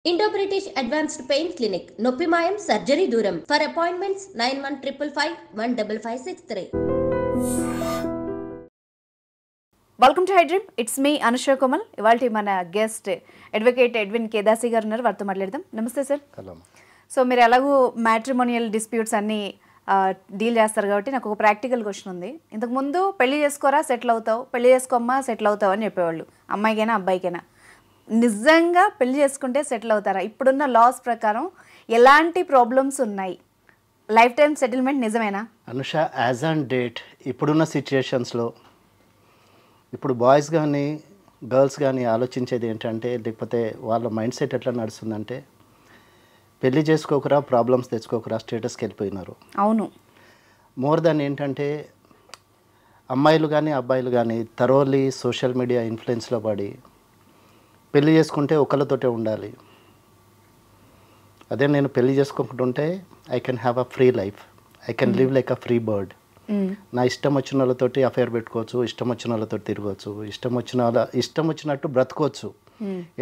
Indo British advanced pain clinic నొప్పి మాయం surgery దూరం for appointments 9155515563. Welcome to Hydream. It's me Anusha Komal. ఇవాళ మన గెస్ట్ అడ్వకేట్ ఎడ్విన్ కేదాసి గారు ఉన్నారు, వారితో మాట్లాడదాం. నమస్తే సార్. సో మీరు ఎలాగూ మ్యాట్రిమోనియల్ డిస్ప్యూట్స్ అన్నీ డీల్ చేస్తారు కాబట్టి నాకు ఒక ప్రాక్టికల్ క్వశ్చన్ ఉంది. ఇంతకుముందు పెళ్లి చేసుకోరా సెటిల్ అవుతావు, పెళ్లి చేసుకోమ్మా సెటిల్ అవుతావు అని చెప్పేవాళ్ళు, అమ్మాయికైనా అబ్బాయికైనా. నిజంగా పెళ్లి చేసుకుంటే సెటిల్ అవుతారా? ఇప్పుడున్న లాస్ ప్రకారం ఎలాంటి ప్రాబ్లమ్స్ ఉన్నాయి? లైఫ్ టైం సెటిల్మెంట్ నిజమేనా? అనుష, యాజ్ ఆన్ డేట్ ఇప్పుడున్న సిచ్యుయేషన్స్లో ఇప్పుడు బాయ్స్ కానీ గర్ల్స్ కానీ ఆలోచించేది ఏంటంటే, లేకపోతే వాళ్ళ మైండ్ సెట్ ఎట్లా నడుస్తుందంటే, పెళ్లి చేసుకోకరా ప్రాబ్లమ్స్ తెచ్చుకోకరా స్టేటస్కి వెళ్ళిపోయినారు. అవును. మోర్ దాన్ ఏంటంటే, అమ్మాయిలు కానీ అబ్బాయిలు కానీ థరోలీ సోషల్ మీడియా ఇన్ఫ్లుయెన్స్లో పడి పెళ్లి చేసుకుంటే ఒకళ్ళతోటే ఉండాలి. అదే నేను పెళ్లి చేసుకోకుంటుంటే I can have a free life, I can live like a free bird. నా ఇష్టం వచ్చిన వాళ్ళతోటి అఫేర్ పెట్టుకోవచ్చు, ఇష్టం వచ్చిన వాళ్ళతో తిరగవచ్చు, ఇష్టం వచ్చినట్టు బ్రతకవచ్చు.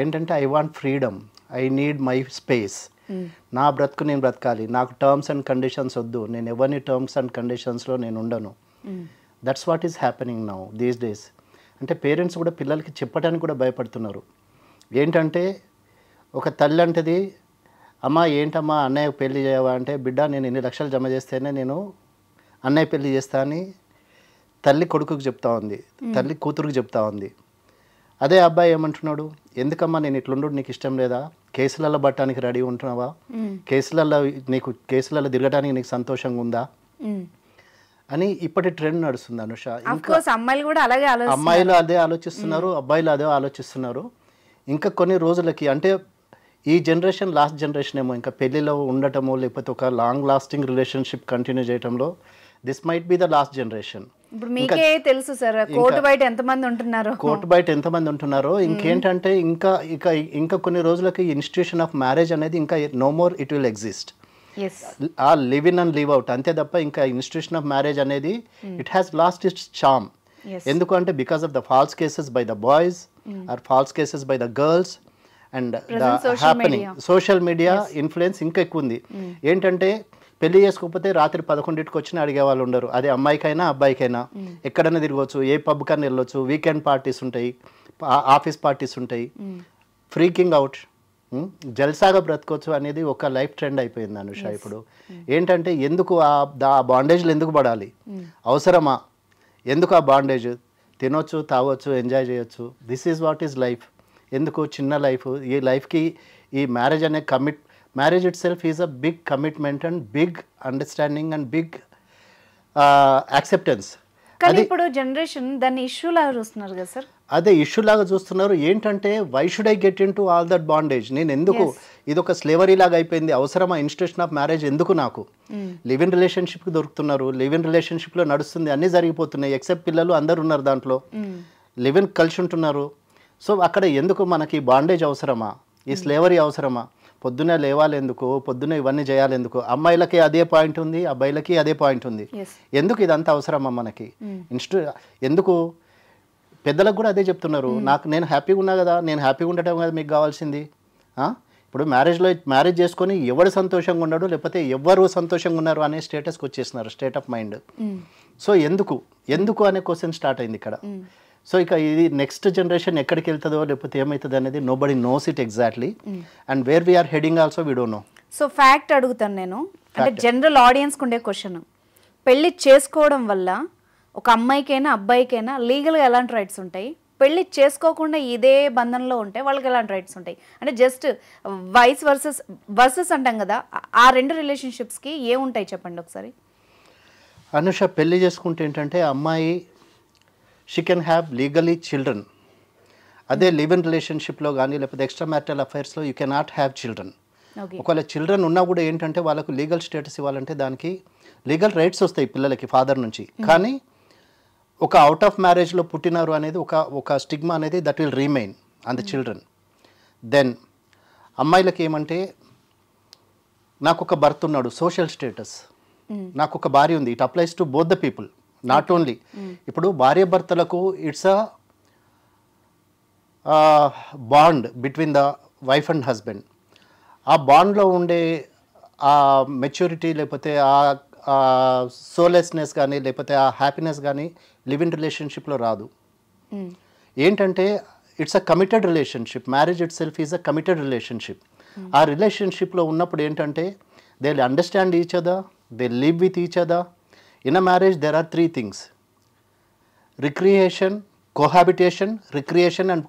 ఏంటంటే I want freedom, I need my space. నా బ్రతుకు నేను బ్రతకాలి, నాకు టర్మ్స్ అండ్ కండిషన్స్ వద్దు, నేను ఎవరిని టర్మ్స్ అండ్ కండిషన్స్లో నేను ఉండను. That's what is happening now these days. అంటే పేరెంట్స్ కూడా పిల్లలకి చెప్పడానికి కూడా భయపడుతున్నారు. ఏంటంటే ఒక తల్లి అంటది, అమ్మ ఏంటమ్మా అన్నయ్య పెళ్లి చేయవా అంటే, బిడ్డ నేను ఇన్ని లక్షలు జమ చేస్తేనే నేను అన్నయ్య పెళ్లి చేస్తా అని తల్లి కొడుకుకి చెప్తా ఉంది, తల్లి కూతురుకి చెప్తా ఉంది. అదే అబ్బాయి ఏమంటున్నాడు, ఎందుకమ్మా నేను ఇట్లుండు, నీకు ఇష్టం లేదా, కేసులలో పట్టడానికి రెడీ ఉంటున్నావా, కేసులలో తిరగడానికి నీకు సంతోషంగా ఉందా అని ఇప్పటి ట్రెండ్ నడుస్తుంది అనుష. అమ్మాయిలు అదే ఆలోచిస్తున్నారు, అబ్బాయిలు అదే ఆలోచిస్తున్నారు. ఇంకా కొన్ని రోజులకి, అంటే ఈ జనరేషన్ లాస్ట్ జనరేషన్ ఏమో, ఇంకా పెళ్లిలో ఉండటమో లేకపోతే ఒక లాంగ్ లాస్టింగ్ రిలేషన్షిప్ కంటిన్యూ చేయడంలో this might be the last generation. ఇప్పుడు మీకే తెలుసు సార్, కోర్టు బయట ఎంతమంది ఉంటున్నారో. ఇంకేంటంటే ఇంకా కొన్ని రోజులకి ఇన్స్టిట్యూషన్ ఆఫ్ మ్యారేజ్ అనేది ఇంకా no more it will exist. ఆ live in and live out అంతే తప్ప ఇంకా ఇన్స్టిట్యూషన్ ఆఫ్ మ్యారేజ్ అనేది it has lost its charm. ఎందుకంటే because of the false cases by the boys or false cases by the girls and the happening social media influence ఇంకా ఎక్కువ ఉంది. ఏంటంటే పెళ్లి చేసుకోకపోతే రాత్రి 11కి వచ్చిన అడిగే వాళ్ళు ఉండరు. అదే అమ్మాయికైనా అబ్బాయికైనా ఎక్కడైనా తిరగవచ్చు, ఏ పబ్ కన్నా వెళ్ళొచ్చు, వీకెండ్ పార్టీస్ ఉంటాయి, ఆఫీస్ పార్టీస్ ఉంటాయి, ఫ్రీకింగ్ అవుట్, జల్సాగా బ్రతకొచ్చు అనేది ఒక లైఫ్ ట్రెండ్ అయిపోయింది అనుష. ఇప్పుడు ఏంటంటే ఎందుకు ఆ బాండేజ్లు ఎందుకు పడాలి, అవసరమా, ఎందుకు ఆ బాండేజ్, తినొచ్చు తాగొచ్చు ఎంజాయ్ చేయొచ్చు, this is what is life. ఎందుకు చిన్న లైఫ్, ఈ లైఫ్కి ఈ మ్యారేజ్ అనే marriage itself is a big commitment and big understanding and big acceptance. కానీ ఇప్పుడు జనరేషన్ దాన్ని ఇష్యూ లాగా చూస్తున్నారు కదా సార్. అదే ఇష్యూ లాగా చూస్తున్నారు. ఏంటంటే why should I get into all that bondage, నేను ఎందుకు, ఇది ఒక స్లేవరీ లాగా అయిపోయింది, అవసరమా ఇన్స్టిట్యూషన్ ఆఫ్ మ్యారేజ్ ఎందుకు నాకు. లివ్ ఇన్ రిలేషన్షిప్కి దొరుకుతున్నారు, లివ్ ఇన్ రిలేషన్షిప్లో నడుస్తుంది, అన్నీ జరిగిపోతున్నాయి, ఎక్సెప్ట్ పిల్లలు అందరు ఉన్నారు దాంట్లో, లివ్ ఇన్ కలిసి ఉంటున్నారు. సో అక్కడ ఎందుకు మనకి బాండేజ్ అవసరమా, ఈ స్లేవరీ అవసరమా, పొద్దునే లేవాలి ఎందుకు, పొద్దునే ఇవన్నీ చేయాలి ఎందుకు, అమ్మాయిలకి అదే పాయింట్ ఉంది, అబ్బాయిలకి అదే పాయింట్ ఉంది, ఎందుకు ఇదంతా అవసరమా మనకి, ఎందుకు. పెద్దలకు కూడా అదే చెప్తున్నారు, నేను హ్యాపీగా ఉన్నా కదా, నేను హ్యాపీగా ఉండటం కదా మీకు కావాల్సింది. ఇప్పుడు మ్యారేజ్ చేసుకొని ఎవరు సంతోషంగా ఉన్నాడు, లేకపోతే ఎవరు సంతోషంగా ఉన్నారు అనే స్టేటస్కి వచ్చేస్తున్నారు, స్టేట్ ఆఫ్ మైండ్. సో ఎందుకు అనే క్వశ్చన్ స్టార్ట్ అయింది ఇక్కడ. సో ఇక ఇది నెక్స్ట్ జనరేషన్ ఎక్కడికి వెళ్తుందో లేకపోతే ఏమవుతుంది అనేది nobody knows it exactly, and where we're heading also we don't know. So fact అడుగుతాను నేను, అంటే జనరల్ ఆడియన్స్కి ఉండే క్వశ్చన్, పెళ్లి చేసుకోవడం వల్ల ఒక అమ్మాయికైనా అబ్బాయికైనా లీగల్గా ఎలాంటి రైట్స్ ఉంటాయి, పెళ్లి చేసుకోకుండా ఇదే బంధంలో ఉంటే వాళ్ళకి ఎలాంటి రైట్స్ ఉంటాయి, అంటే జస్ట్ వైస్ వర్సెస్ అంటాం కదా, ఆ రెండు రిలేషన్షిప్స్కి ఏముంటాయి చెప్పండి ఒకసారి. అనుష, పెళ్లి చేసుకుంటే ఏంటంటే అమ్మాయి she can have legally children. అదే లివ్ ఇన్ రిలేషన్షిప్లో కానీ లేకపోతే ఎక్స్ట్రా మ్యారిటల్ అఫైర్స్లో you can not have children. ఒకవేళ చిల్డ్రన్ ఉన్నా కూడా ఏంటంటే వాళ్ళకు లీగల్ స్టేటస్ ఇవ్వాలంటే దానికి లీగల్ రైట్స్ వస్తాయి పిల్లలకి ఫాదర్ నుంచి. కానీ ఒక అవుట్ ఆఫ్ మ్యారేజ్లో పుట్టినారు అనేది ఒక స్టిగ్మా అనేది that will remain on the children. Then అమ్మాయిలకి ఏమంటే, నాకు ఒక భర్త ఉన్నాడు, సోషల్ స్టేటస్, నాకు ఒక భార్య ఉంది, it applies to both the people, not only. ఇప్పుడు భార్య భర్తలకు it's a bond between the wife and husband. ఆ బాండ్లో ఉండే ఆ మెచ్యూరిటీ లేకపోతే ఆ సోలెస్నెస్ కానీ లేకపోతే ఆ హ్యాపీనెస్ కానీ లివ్ ఇన్ రిలేషన్షిప్లో రాదు. ఏంటంటే it's a committed relationship. Marriage itself is a committed relationship. ఆ రిలేషన్షిప్లో ఉన్నప్పుడు ఏంటంటే they will understand each other, they live with each other. In a marriage there are 3 things: recreation, cohabitation, recreation and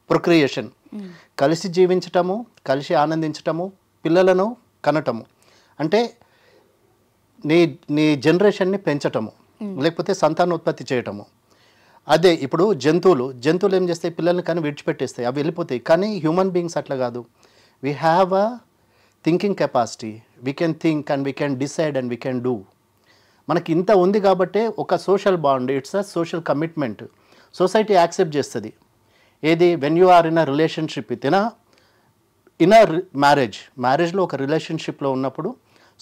procreation. కలిసి జీవించటము, కలిసి ఆనందించటము, పిల్లలను కనటము, అంటే నీ జనరేషన్ని పెంచటము, లేకపోతే సంతానోత్పత్తి చేయటము. అదే ఇప్పుడు జంతువులు ఏం చేస్తాయి, పిల్లల్ని కానీ విడిచిపెట్టేస్తాయి, అవి వెళ్ళిపోతాయి. కానీ హ్యూమన్ బీయింగ్స్ అట్లా కాదు. We have a thinking capacity, we can think and we can decide and we can do. మనకి ఇంత ఉంది కాబట్టే ఒక social bond, it's a social commitment. Society accept చేస్తుంది. ఏది, when you are in a relationship with in a మ్యారేజ్లో ఒక రిలేషన్షిప్లో ఉన్నప్పుడు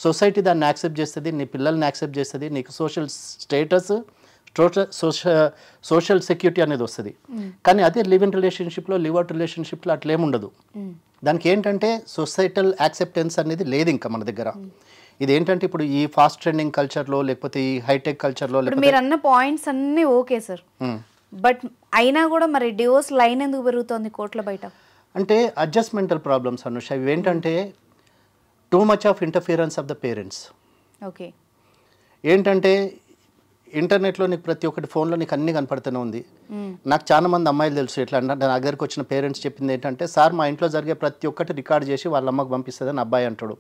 సొసైటీ దాన్ని యాక్సెప్ట్ చేస్తుంది, నీ పిల్లల్ని యాక్సెప్ట్ చేస్తుంది, నీకు సోషల్ స్టేటస్, సోషల్ సెక్యూరిటీ అనేది వస్తుంది. కానీ అదే లివ్ ఇన్ రిలేషన్షిప్లో, లివ్ అవుట్ రిలేషన్షిప్లో అట్లేముండదు. దానికి ఏంటంటే సొసైటల్ యాక్సెప్టెన్స్ అనేది లేదు ఇంకా మన దగ్గర. ఇదేంటంటే ఇప్పుడు ఈ ఫాస్ట్ ట్రెండింగ్ కల్చర్లో లేకపోతే ఈ హైటెక్ కల్చర్లో మీరు అన్న పాయింట్స్ అన్నీ ఓకే సార్, బట్ అయినా కూడా మరి డివోర్స్ లైన్ ఎందుకు పెరుగుతోంది కోర్టుల బయట? అంటే అడ్జస్ట్మెంటల్ ప్రాబ్లమ్స్ అనుష. ఇవి ఏంటంటే two much of interference of the parents. Okay. ఏంటంటే ఇంటర్నెట్లో నీకు ప్రతి ఒక్కటి ఫోన్లో నీకు అన్నీ కనపడుతూనే ఉంది. నాకు చాలా మంది అమ్మాయిలు తెలుసు ఎట్లా అంటే, నా దగ్గరికి వచ్చిన పేరెంట్స్ చెప్పింది ఏంటంటే, సార్ మా ఇంట్లో జరిగే ప్రతి ఒక్కటి రికార్డ్ చేసి వాళ్ళ అమ్మకు పంపిస్తుందని అబ్బాయి అంటాడు.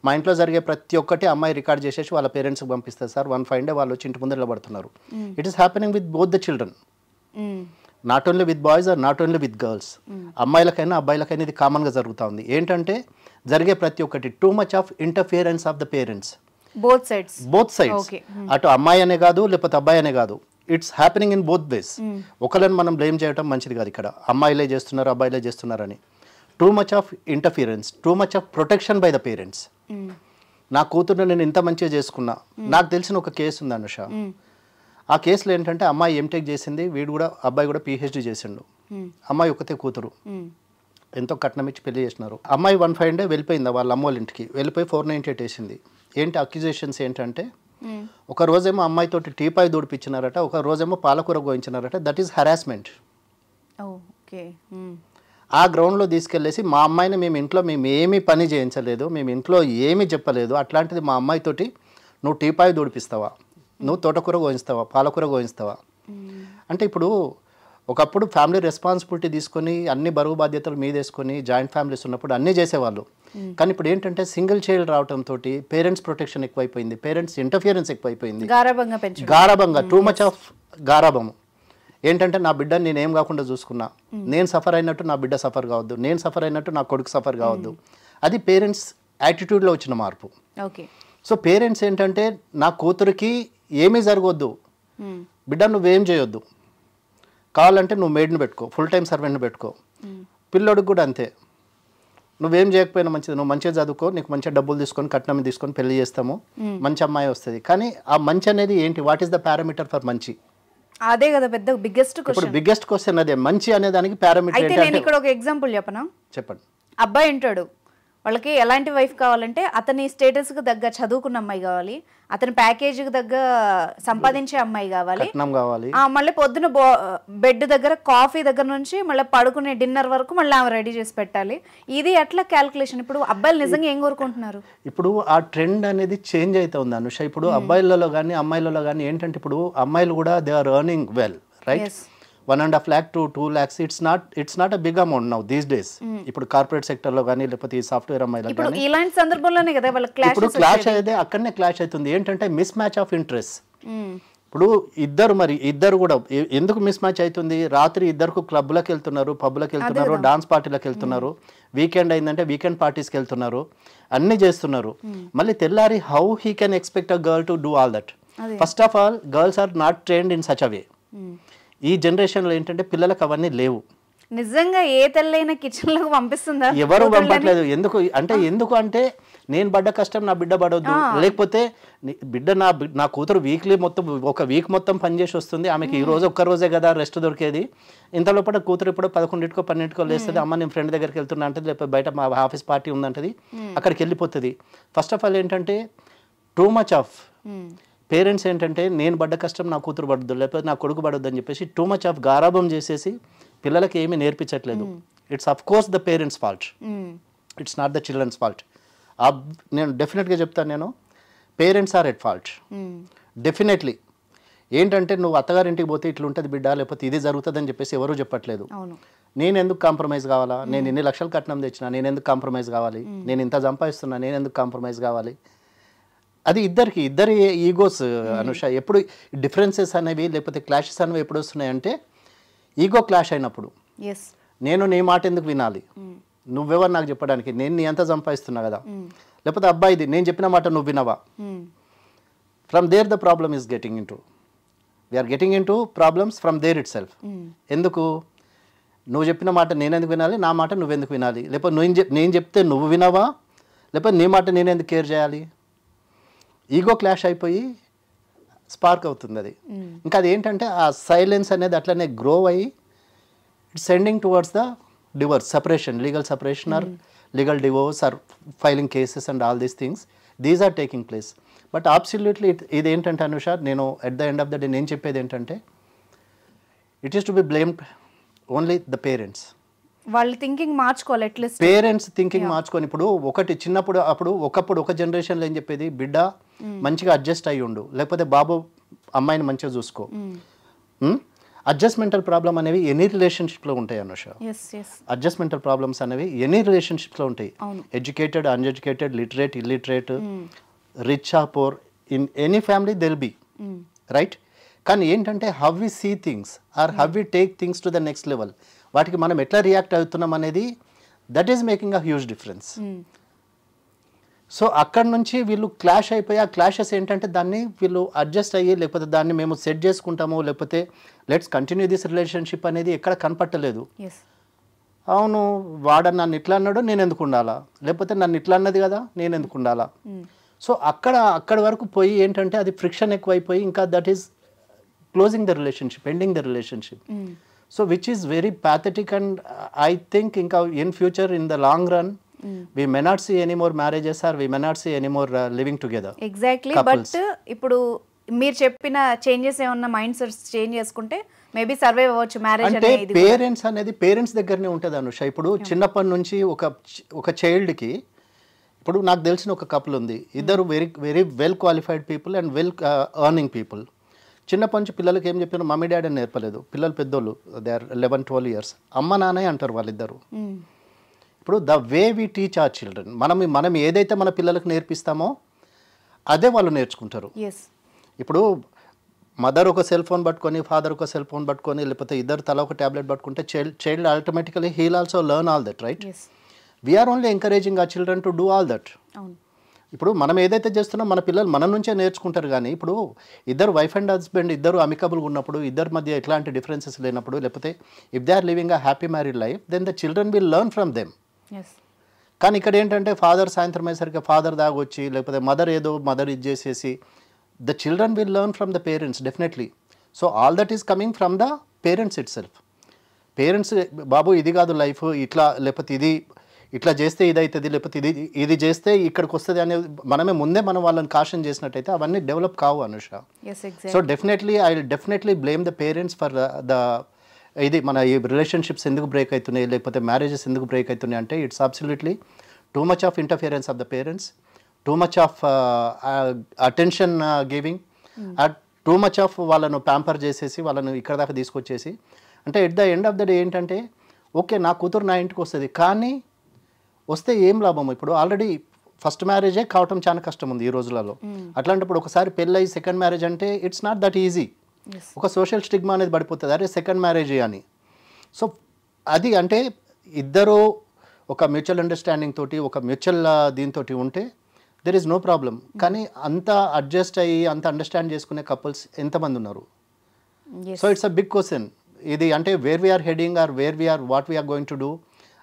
మా ఇంట్లో జరిగే ప్రతి ఒక్కటి అమ్మాయి రికార్డ్ చేసేసి వాళ్ళ పేరెంట్స్కి పంపిస్తుంది సార్. 1 fine day వాళ్ళు వచ్చి ఇంటి ముందు నిలబడుతున్నారు. It is happening with both the children, not only with boys are not only with girls. అమ్మాయిలకైనా అబ్బాయిలకైనా ఇది కామన్గా జరుగుతూ ఉంది. ఏంటంటే జరిగే ప్రతి ఒక్కటి too much of interference of the parents, both sides. అటు అమ్మాయి అనే కాదు లేకపోతే అబ్బాయి అనే కాదు, it's happening in both ways. ఒకళ్ళని మనం బ్లేమ్ చేయడం మంచిది కాదు. ఇక్కడ అమ్మాయిలే చేస్తున్నారు, అబ్బాయిలే చేస్తున్నారని. Two much of interference, two much of protection by the parents. నా కూతురు నేను ఇంత మంచిగా చేసుకున్నా. నాకు తెలిసిన ఒక కేసు ఉంది అనుష. ఆ కేసులో ఏంటంటే అమ్మాయి ఎంటెక్ చేసింది, అబ్బాయి కూడా PhD చేసిండు. అమ్మాయి ఒకతే కూతురు, ఎంతో కట్నం ఇచ్చి పెళ్లి చేసినారు. అమ్మాయి 1 fine day వెళ్ళిపోయిందా వాళ్ళ అమ్మ వాళ్ళ ఇంటికి, వెళ్ళిపోయి 498 వేసింది. ఏంటి అక్యుజేషన్స్ ఏంటంటే, ఒక రోజేమో అమ్మాయితోటి టీపాయ్ దూడిపించినారట, ఒక రోజేమో పాలకూర గోయించినారట. That is harassment. ఆ గ్రౌండ్లో తీసుకెళ్ళేసి మా అమ్మాయిని మేము ఏమీ పని చేయించలేదు, మేము ఇంట్లో ఏమీ చెప్పలేదు, అట్లాంటిది మా అమ్మాయితోటి నువ్వు టీపాయ్ దూడిపిస్తావా, నువ్వు తోటకూర గోయిస్తావా, పాలకూర గోయిస్తావా? అంటే ఇప్పుడు ఒకప్పుడు ఫ్యామిలీ రెస్పాన్సిబిలిటీ తీసుకొని అన్ని బరువు బాధ్యతలు మీద వేసుకొని జాయింట్ ఫ్యామిలీస్ ఉన్నప్పుడు అన్నీ చేసేవాళ్ళు. కానీ ఇప్పుడు ఏంటంటే సింగిల్ చైల్డ్ రావడంతో పేరెంట్స్ ప్రొటెక్షన్ ఎక్కువైపోయింది, పేరెంట్స్ ఇంటర్ఫియరెన్స్ ఎక్కువైపోయింది, గారాబంగా, టూ మచ్ ఆఫ్ గారాబము. ఏంటంటే నా బిడ్డని నేనేం కాకుండా చూసుకున్నా, నేను సఫర్ అయినట్టు నా బిడ్డ సఫర్ కావద్దు, నేను సఫర్ అయినట్టు నా కొడుకు సఫర్ కావద్దు. అది పేరెంట్స్ యాటిట్యూడ్లో వచ్చిన మార్పు. సో పేరెంట్స్ ఏంటంటే నా కూతురికి ఏమీ జరగొద్దు, బిడ్డ నువ్వేం చేయొద్దు, కావాలంటే నువ్వు మేడ్ని పెట్టుకో, ఫుల్ టైం సర్వెంట్ని పెట్టుకో. పిల్లోడికి కూడా అంతే, నువ్వేం చేయకపోయినా మంచిది, నువ్వు మంచిగా చదువుకో, నీకు మంచిగా డబ్బులు తీసుకొని కట్నం తీసుకొని పెళ్లి చేస్తాము, మంచి అమ్మాయి వస్తుంది. కానీ ఆ మంచి అనేది ఏంటి, what is the parameter for మంచి? అదే కదా పెద్ద బిగ్గెస్ట్ క్వశ్చన్ అదే, మంచి అనే దానికి పారామీటర్. అయితే నేను ఇక్కడ ఒక ఎగ్జాంపుల్ చెప్పనా? చెప్పండి. అబ్బాయి ఉంటాడు, వాళ్ళకి ఎలాంటి వైఫ్ కావాలంటే అతని స్టేటస్కి తగ్గ చదువుకున్న అమ్మాయి కావాలి, అతని ప్యాకేజీకి తగ్గ సంపాదించే అమ్మాయి కావాలి, మళ్ళీ పొద్దున బెడ్ దగ్గర కాఫీ దగ్గర నుంచి మళ్ళీ పడుకునే డిన్నర్ వరకు మళ్ళీ ఆమె రెడీ చేసి పెట్టాలి. ఇది ఎట్లా క్యాల్కులేషన్? ఇప్పుడు అబ్బాయిలు నిజంగా ఏం కోరుకుంటున్నారు? ఇప్పుడు ఆ ట్రెండ్ అనేది చేంజ్ అవుతుంది అనుష. ఇప్పుడు అబ్బాయిలలో కానీ అమ్మాయిలలో కానీ ఏంటంటే, ఇప్పుడు అమ్మాయిలు కూడా they are earning well, right? 1.5 lakh to 2 lakhs, it's not a big amount now these days. ఇప్పుడు కార్పొరేట్ సెక్టర్ లో కానీ లేకపోతే ఈ సాఫ్ట్వేర్ అమ్మాయిలకు ఇప్పుడు ఇలాంటి సందర్భంలోనే కదా వాళ్ళ క్లాష్ అయితే అక్కడనే క్లాష్ అవుతుంది. ఏంటంటే మిస్ మ్యాచ్ ఆఫ్ ఇంట్రెస్ట్. ఇప్పుడు ఇద్దరు కూడా ఎందుకు మిస్ మ్యాచ్ అవుతుంది? రాత్రి ఇద్దరు క్లబ్లకు వెళ్తున్నారు, పబ్లకు వెళ్తున్నారు, డాన్స్ పార్టీలకు వెళ్తున్నారు, వీకెండ్ అయిందంటే వీకెండ్ పార్టీస్కి వెళ్తున్నారు, అన్ని చేస్తున్నారు. మళ్ళీ తెల్లారి how he can expect a girl to do all that? First of all girls are not trained in such a way. ఈ జనరేషన్లో ఏంటంటే పిల్లలకు అవన్నీ లేవు. నిజంగా ఏ తల్లైనా కిచెన్లోకి పంపిస్తుందా? ఎవరు పంపట్లేదు. ఎందుకు అంటే నేను పడ్డ కష్టం నా బిడ్డ పడొద్దు, లేకపోతే బిడ్డ నా కూతురు వీక్లీ మొత్తం ఒక వీక్ మొత్తం పనిచేసి వస్తుంది, ఆమెకి ఈ రోజు ఒక్క రోజే కదా రెస్ట్ దొరికేది, ఇంత లోపల కూతురు ఇప్పుడు 11కో 12కో లేస్తుంది, అమ్మ నేను ఫ్రెండ్ దగ్గరికి వెళ్తున్నా అంటే, లేకపోతే బయట మా ఆఫీస్ పార్టీ ఉందంటది, అక్కడికి వెళ్ళిపోతుంది. ఫస్ట్ ఆఫ్ ఆల్ ఏంటంటే టూ మచ్ ఆఫ్ పేరెంట్స్ ఏంటంటే నేను పడ్డ కష్టం నా కూతురు పడద్దు, లేకపోతే నా కొడుకు పడొద్దు అని చెప్పేసి టూ మచ్ ఆఫ్ గారాభం చేసేసి పిల్లలకి ఏమీ నేర్పించట్లేదు. It's of course the parents fault, it's not the children's fault. నేను డెఫినెట్గా చెప్తాను, నేను parents are at fault definitely. ఏంటంటే నువ్వు అత్తగారింటికి పోతే ఇట్లా ఉంటుంది బిడ్డ, లేకపోతే ఇది జరుగుతుంది అని చెప్పేసి ఎవరూ చెప్పట్లేదు. నేను ఎందుకు కాంప్రమైజ్ కావాలా, నేను ఇన్ని లక్షలు కట్నం తెచ్చినా నేను ఎందుకు కాంప్రమైజ్ కావాలి, నేను ఇంత సంపాదిస్తున్నా నేను ఎందుకు కాంప్రమైజ్ కావాలి. అది ఇద్దరి ఈగోస్ అనుష. ఎప్పుడు డిఫరెన్సెస్ అనేవి లేకపోతే క్లాషెస్ అనేవి ఎప్పుడు వస్తున్నాయంటే ఈగో క్లాష్ అయినప్పుడు. నేను నీ మాట ఎందుకు వినాలి, నువ్వెవరు నాకు చెప్పడానికి, నేను నీ అంతా సంపాదిస్తున్నా కదా, లేకపోతే అబ్బాయిది నేను చెప్పిన మాట నువ్వు వినవా. From there the problem is getting into, we're getting into problems from there itself. ఎందుకు నువ్వు చెప్పిన మాట నేను ఎందుకు వినాలి, నా మాట నువ్వెందుకు వినాలి, లేకపోతే నేను చెప్తే నువ్వు వినవా, లేకపోతే నీ మాట నేను ఎందుకు కేర్ చేయాలి. ఈగో క్లాష్ అయిపోయి స్పార్క్ అవుతుంది అది. ఇంకా అది ఏంటంటే ఆ సైలెన్స్ అనేది అట్లనే గ్రో అయ్యి it's sending towards the divorce, separation, legal separation or legal divorce or filing cases and all these things, these are taking place. But absolutely ఇది ఏంటంటే అనుష, నేను at the end of the day నేను చెప్పేది ఏంటంటే it is to be blamed only the parents. వాళ్ళ thinking మార్చుకోవాలి, at least parents thinking మార్చుకొని. ఇప్పుడు ఒకటి చిన్నప్పుడు ఒకప్పుడు ఒక జనరేషన్లో ఏం చెప్పేది, బిడ్డ మంచిగా అడ్జస్ట్ అయ్యి ఉండు, లేకపోతే బాబు అమ్మాయిని మంచిగా చూసుకో. అడ్జస్ట్మెంటల్ ప్రాబ్లమ్ అనేవి ఎనీ రిలేషన్షిప్లో ఉంటాయి అనుష. అడ్జస్ట్మెంటల్ ప్రాబ్లమ్స్ అనేవి ఎనీ రిలేషన్షిప్లో ఉంటాయి. Educated, uneducated, literate, illiterate, rich or poor, in any family there'll be right. కానీ ఏంటంటే how we see things or how we take things to the next level, వాటికి మనం ఎట్లా రియాక్ట్ అవుతున్నాం అనేది that is making a huge difference. So అక్కడ నుంచి వీళ్ళు క్లాష్ అయిపోయి, ఆ క్లాషెస్ ఏంటంటే దాన్ని వీళ్ళు అడ్జస్ట్ అయ్యి, లేకపోతే దాన్ని మేము సెట్ చేసుకుంటాము, లేకపోతే లెట్స్ కంటిన్యూ దిస్ రిలేషన్షిప్ అనేది ఎక్కడ కనపట్టలేదు. అవును వాడు నన్ను ఇట్లా అన్నాడు నేను ఎందుకు ఉండాలా, లేకపోతే నన్ను ఇట్లా అన్నది కదా నేను ఎందుకు ఉండాలా. సో అక్కడి వరకు పోయి ఏంటంటే అది ఫ్రిక్షన్ ఎక్కువైపోయి ఇంకా that is closing the relationship, ending the relationship. So which is very pathetic, and I think in future, in the long run, we may not see any more marriages or we may not see any more living together. Exactly. Couples. But ఇప్పుడు మీరు చెప్పిన changes ఏమన్నా mind sets change చేసుకుంటే maybe survive అవ్వచ్చు marriage అనేది. Parents అనేది parents దగ్గరనే ఉంటుంది అనుష. ఇప్పుడు చిన్నప్పటి నుంచి ఒక చైల్డ్కి, ఇప్పుడు నాకు తెలిసిన ఒక కపుల్ ఉంది, ఇద్దరు very well qualified people and well earning people. చిన్నప్పటి నుంచి పిల్లలకి ఏం చెప్పారు, మమ్మీ డాడీ అని నేర్పలేదు. పిల్లలు పెద్దోళ్ళు, దే ఆర్ 11-12 years, అమ్మ నానే అంటారు వాళ్ళిద్దరు. ఇప్పుడు the way we teach our children, మనం ఏదైతే మన పిల్లలకు నేర్పిస్తామో అదే వాళ్ళు నేర్చుకుంటారు. ఇప్పుడు మదర్ ఒక సెల్ ఫోన్ పట్టుకొని, ఫాదర్ ఒక సెల్ ఫోన్ పట్టుకొని, లేకపోతే ఇద్దరు తల ఒక ట్యాబ్లెట్ పట్టుకుంటే child automatically he'll also learn all that right. We're only encouraging our children to do all that. ఇప్పుడు మనం ఏదైతే చేస్తున్నాం మన పిల్లలు మన నుంచే నేర్చుకుంటారు. కానీ ఇప్పుడు ఇద్దరు వైఫ్ అండ్ హస్బెండ్ ఇద్దరు అమికబుల్గా ఉన్నప్పుడు, ఇద్దరి మధ్య ఎట్లాంటి డిఫరెన్సెస్ లేనప్పుడు, లేకపోతే if they are living a happy married life, then the children will learn from them. కానీ ఇక్కడ ఏంటంటే ఫాదర్ సాయంత్రం అయ్యేసరికి ఫాదర్ దాగొచ్చి, లేకపోతే మదర్ ఇది చేసేసి, the children will learn from the parents definitely. So all that is coming from the parents itself. Parents బాబు ఇది కాదు లైఫ్, ఇట్లా, లేకపోతే ఇది ఇట్లా చేస్తే ఇది అవుతుంది, లేకపోతే ఇది చేస్తే ఇక్కడికి వస్తుంది అనేది మనం వాళ్ళని కాషన్ చేసినట్టయితే అవన్నీ డెవలప్ కావు Anusha. So definitely I will definitely blame the parents for the ఇది మన ఈ రిలేషన్షిప్స్ ఎందుకు బ్రేక్ అవుతున్నాయి, లేకపోతే మ్యారేజెస్ ఎందుకు బ్రేక్ అవుతున్నాయి అంటే it's absolutely two much of interference of the parents, two much of attention giving, two much of వాళ్ళను ప్యాంపర్ చేసేసి వాళ్ళను ఇక్కడ దాకా తీసుకొచ్చేసి. అంటే at the end of the day ఏంటంటే ఓకే నా కూతురు నా ఇంటికి వస్తుంది, కానీ వస్తే ఏం లాభం. ఇప్పుడు ఆల్రెడీ ఫస్ట్ మ్యారేజే కావటం చాలా కష్టం ఉంది ఈ రోజులలో. అట్లాంటప్పుడు ఒకసారి పెళ్ళి సెకండ్ మ్యారేజ్ అంటే ఇట్స్ నాట్ దట్ ఈజీ. ఒక సోషల్ స్టిగ్మా అనేది పడిపోతుంది, అరే సెకండ్ మ్యారేజ్ అని. సో అది అంటే ఇద్దరు ఒక మ్యూచువల్ అండర్స్టాండింగ్ తోటి, ఒక మ్యూచువల్ దీంతో ఉంటే దెర్ ఈజ్ నో ప్రాబ్లం. కానీ అంత అడ్జస్ట్ అయ్యి అంత అండర్స్టాండ్ చేసుకునే కపుల్స్ ఎంతమంది ఉన్నారు? So it's a big question ఇది. అంటే where we're heading or where we're what we're going to do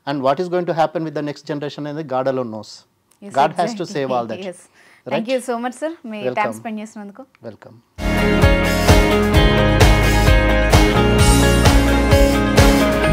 and what is going to happen with the next generation and the God alone knows. God has to save all that. Thank you so much sir, me time spend చేసినందుకు. Welcome.